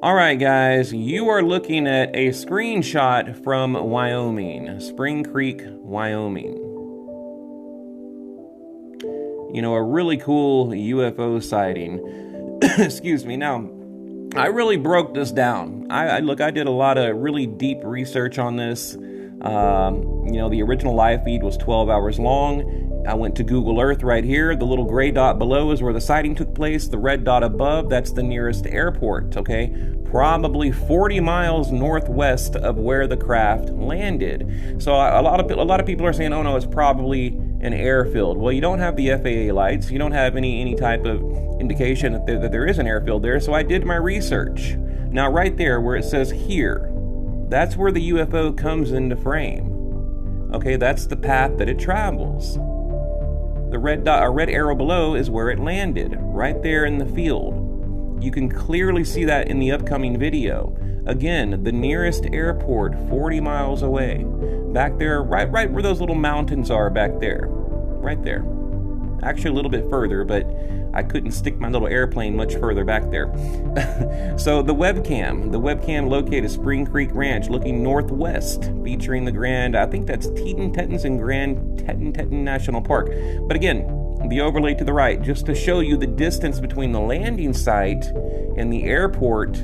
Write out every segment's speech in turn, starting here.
Alright guys, you are looking at a screenshot from Wyoming, Spring Creek, Wyoming. You know, a really cool UFO sighting. Excuse me. Now, I really broke this down. I did a lot of really deep research on this. You know, the original live feed was 12 hours long. I went to Google Earth right here. The little gray dot below is where the sighting took place. The red dot above, that's the nearest airport, okay? Probably 40 miles northwest of where the craft landed. So a lot of people are saying, oh no, it's probably an airfield. Well, you don't have the FAA lights. You don't have any type of indication that there is an airfield there. So I did my research. Now right there where it says here, that's where the UFO comes into frame. Okay, that's the path that it travels. The red arrow below is where it landed, right there in the field. You can clearly see that in the upcoming video. Again, the nearest airport, 40 miles away. Back there, right where those little mountains are back there. Right there. Actually a little bit further, but I couldn't stick my little airplane much further back there. So the webcam located Spring Creek Ranch looking northwest, featuring the Grand, I think that's Teton and Grand Teton National Park. But again, the overlay to the right, just to show you the distance between the landing site and the airport,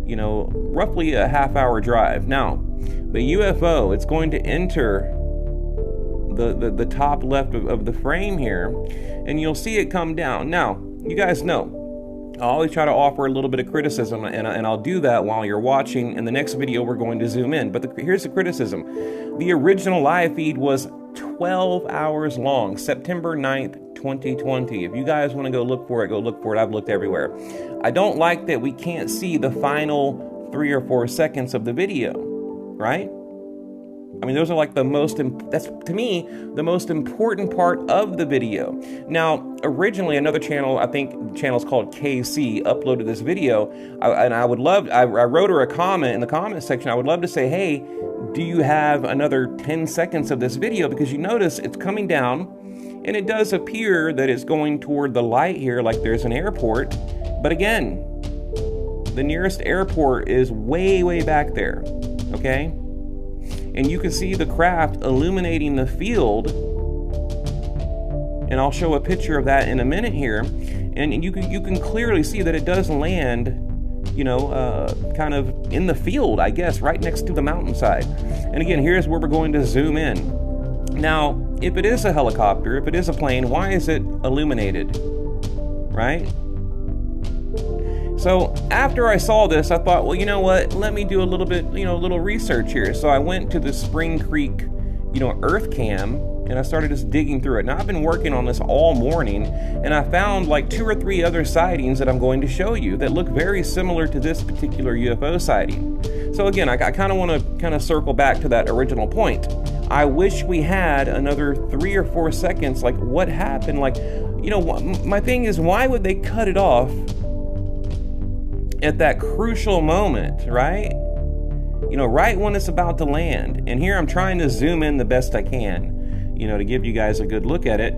you know, roughly a half-hour drive. Now, the UFO, it's going to enter the top left of the frame here, and you'll see it come down. Now, you guys know, I always try to offer a little bit of criticism, and I'll do that while you're watching. In the next video, we're going to zoom in. But here's the criticism. The original live feed was 12 hours long, September 9th, 2020. If you guys want to go look for it, go look for it. I've looked everywhere. I don't like that we can't see the final 3 or 4 seconds of the video, right? I mean, those are like that's to me the most important part of the video. Now, originally another channel, I think the channel's called KC, uploaded this video, and I wrote her a comment in the comment section. I would love to say, hey, do you have another 10 seconds of this video? Because you notice it's coming down, and it does appear that it's going toward the light here, like there's an airport. But again, the nearest airport is way back there, okay? And you can see the craft illuminating the field, and I'll show a picture of that in a minute here. And you can clearly see that it does land, you know, kind of in the field, I guess, right next to the mountainside. And again, here's where we're going to zoom in. Now, if it is a helicopter, if it is a plane, why is it illuminated, right? So after I saw this, I thought, well, you know what? Let me do a little bit, you know, a little research here. So I went to the Spring Creek, you know, Earth Cam, and I started just digging through it. Now I've been working on this all morning, and I found like 2 or 3 other sightings that I'm going to show you that look very similar to this particular UFO sighting. So again, I kind of want to circle back to that original point. I wish we had another 3 or 4 seconds. Like, what happened? Like, you know, my thing is, why would they cut it off at that crucial moment, right? You know, right when it's about to land. And here I'm trying to zoom in the best I can, you know, to give you guys a good look at it.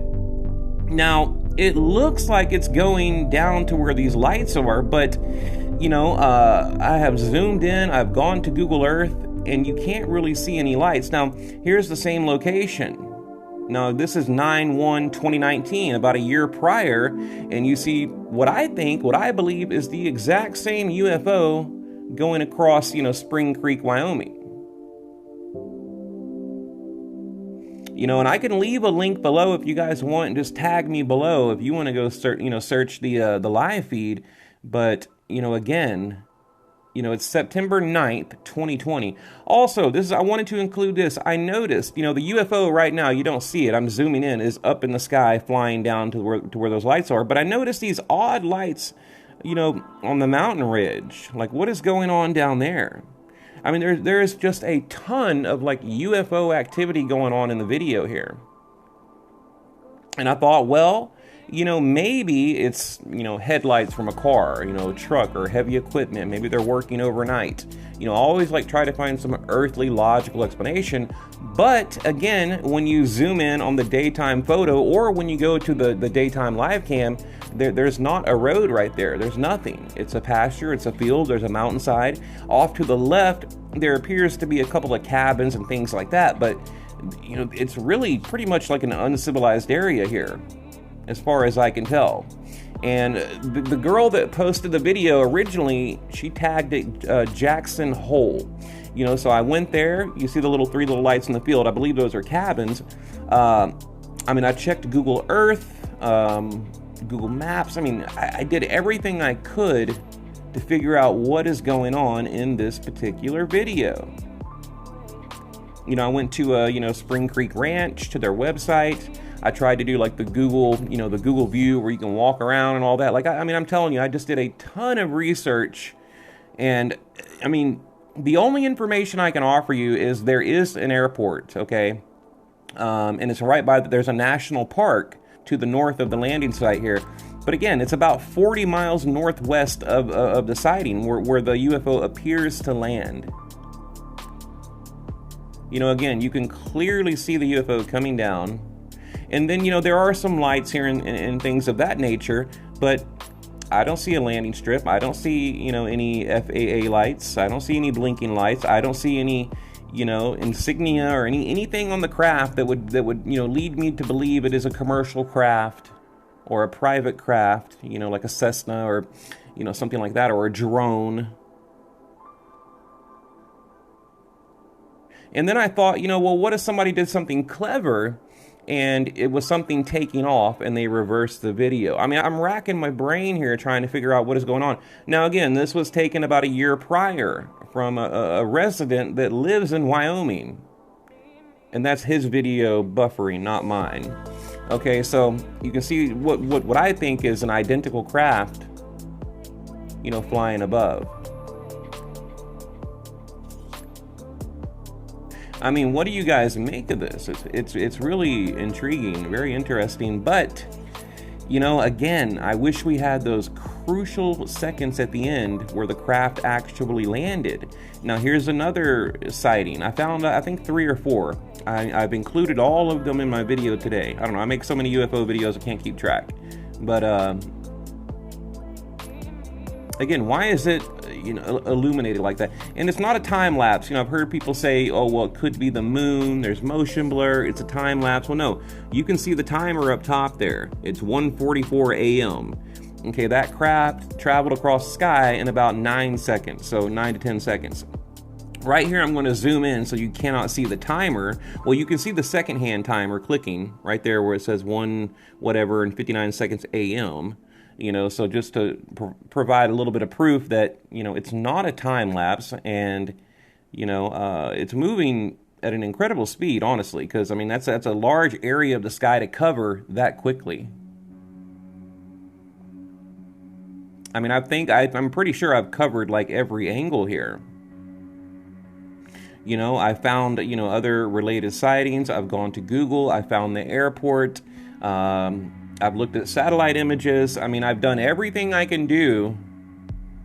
Now, it looks like it's going down to where these lights are, but, you know, I have zoomed in, I've gone to Google Earth, and you can't really see any lights. Now, here's the same location. Now, this is 9/1/2019, about a year prior, and you see what I believe is the exact same UFO going across, you know, Spring Creek, Wyoming. You know, and I can leave a link below if you guys want, and just tag me below if you want to go search the live feed. But, you know, again, you know, it's September 9th, 2020. Also, I wanted to include this. I noticed, you know, the UFO right now, you don't see it. I'm zooming in, is up in the sky, flying down to where those lights are. But I noticed these odd lights, you know, on the mountain ridge. Like, what is going on down there? I mean, there is just a ton of, like, UFO activity going on in the video here. And I thought, well, maybe it's, headlights from a car, a truck or heavy equipment. Maybe they're working overnight. Always like try to find some earthly logical explanation. But again, when you zoom in on the daytime photo, or when you go to the daytime live cam, there's not a road right there. There's nothing. It's a pasture, it's a field, there's a mountainside. Off to the left, there appears to be a couple of cabins and things like that. But, it's really pretty much like an uncivilized area here, as far as I can tell. And the girl that posted the video originally, she tagged it Jackson Hole. So I went there. You see the three little lights in the field. I believe those are cabins. I checked Google Earth, Google Maps. I did everything I could to figure out what is going on in this particular video. I went to Spring Creek Ranch, to their website. I tried to do like the Google, the Google view where you can walk around and all that. I'm telling you, I just did a ton of research. And the only information I can offer you is there is an airport, okay? And it's right by, there's a national park to the north of the landing site here. But again, it's about 40 miles northwest of the sighting where the UFO appears to land. Again, you can clearly see the UFO coming down. And then, there are some lights here and things of that nature, but I don't see a landing strip. I don't see, any FAA lights. I don't see any blinking lights. I don't see any, insignia or anything on the craft that would lead me to believe it is a commercial craft or a private craft, like a Cessna or, something like that, or a drone. And then I thought, what if somebody did something clever and it was something taking off and they reversed the video? I'm racking my brain here trying to figure out what is going on. Now, again, this was taken about a year prior from a resident that lives in Wyoming. And that's his video buffering, not mine. Okay, so you can see what I think is an identical craft, flying above. What do you guys make of this? It's really intriguing, very interesting, but, again, I wish we had those crucial seconds at the end where the craft actually landed. Now, here's another sighting. I found, I think, 3 or 4. I've included all of them in my video today. I don't know, I make so many UFO videos I can't keep track. But, again, why is it illuminated like that? And it's not a time lapse. I've heard people say, oh, well, it could be the moon, there's motion blur, it's a time lapse. Well, no, you can see the timer up top there. It's 1:44 a.m. Okay, that craft traveled across the sky in about 9 seconds, so 9 to 10 seconds. Right here, I'm going to zoom in so you cannot see the timer. Well, you can see the second-hand timer clicking right there where it says 1 whatever and 59 seconds a.m. So just to provide a little bit of proof that, it's not a time lapse, and, it's moving at an incredible speed, honestly, because, that's a large area of the sky to cover that quickly. I'm pretty sure I've covered, like, every angle here. I found, other related sightings. I've gone to Google. I found the airport. I've looked at satellite images. I've done everything I can do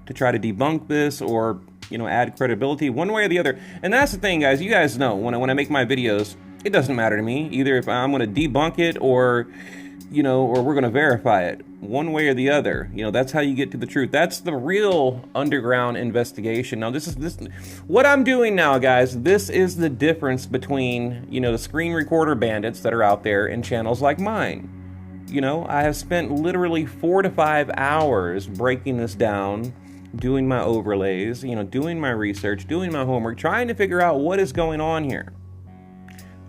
to try to debunk this or, add credibility one way or the other. And that's the thing, guys. You guys know, when I make my videos, it doesn't matter to me. Either if I'm going to debunk it or, or we're going to verify it. One way or the other. That's how you get to the truth. That's the real underground investigation. Now, this what I'm doing now, guys, this is the difference between, the screen recorder bandits that are out there and channels like mine. I have spent literally 4 to 5 hours breaking this down, doing my overlays, doing my research, doing my homework, trying to figure out what is going on here.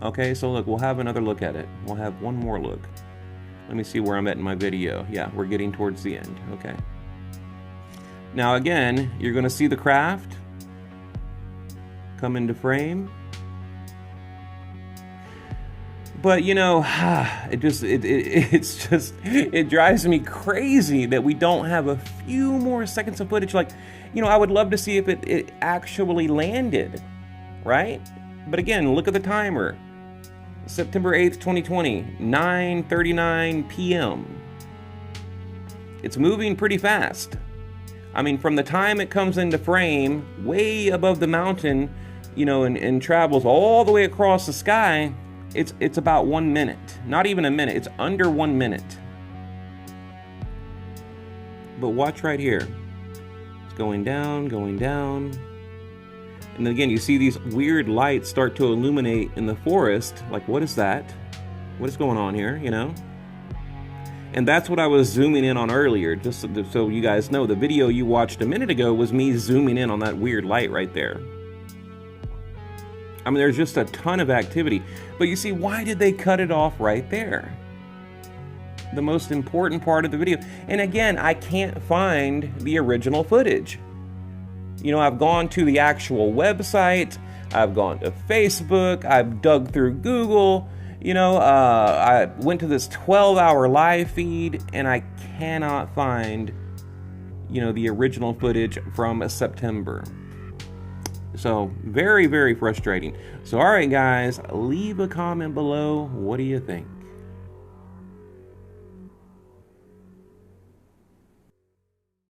Okay, so look, we'll have another look at it. We'll have one more look. Let me see where I'm at in my video. Yeah, we're getting towards the end. Okay. Now, again, you're going to see the craft come into frame. But, it drives me crazy that we don't have a few more seconds of footage. Like, I would love to see if it actually landed, right? But again, look at the timer. September 8th, 2020, 9:39 p.m. It's moving pretty fast. I mean, from the time it comes into frame, way above the mountain, you know, and travels all the way across the sky, it's about 1 minute. Not even a minute, it's under 1 minute. But watch right here. It's going down, going down. And then again, you see these weird lights start to illuminate in the forest. Like, what is that? What is going on here, you know? And that's what I was zooming in on earlier, just so you guys know. The video you watched a minute ago was me zooming in on that weird light right there. I mean, there's just a ton of activity. But you see, why did they cut it off right there? The most important part of the video. And again, I can't find the original footage. You know, I've gone to the actual website, I've gone to Facebook, I've dug through Google, you know, I went to this 12-hour live feed, and I cannot find, you know, the original footage from September. So, very, very frustrating. So, all right, guys, leave a comment below. What do you think?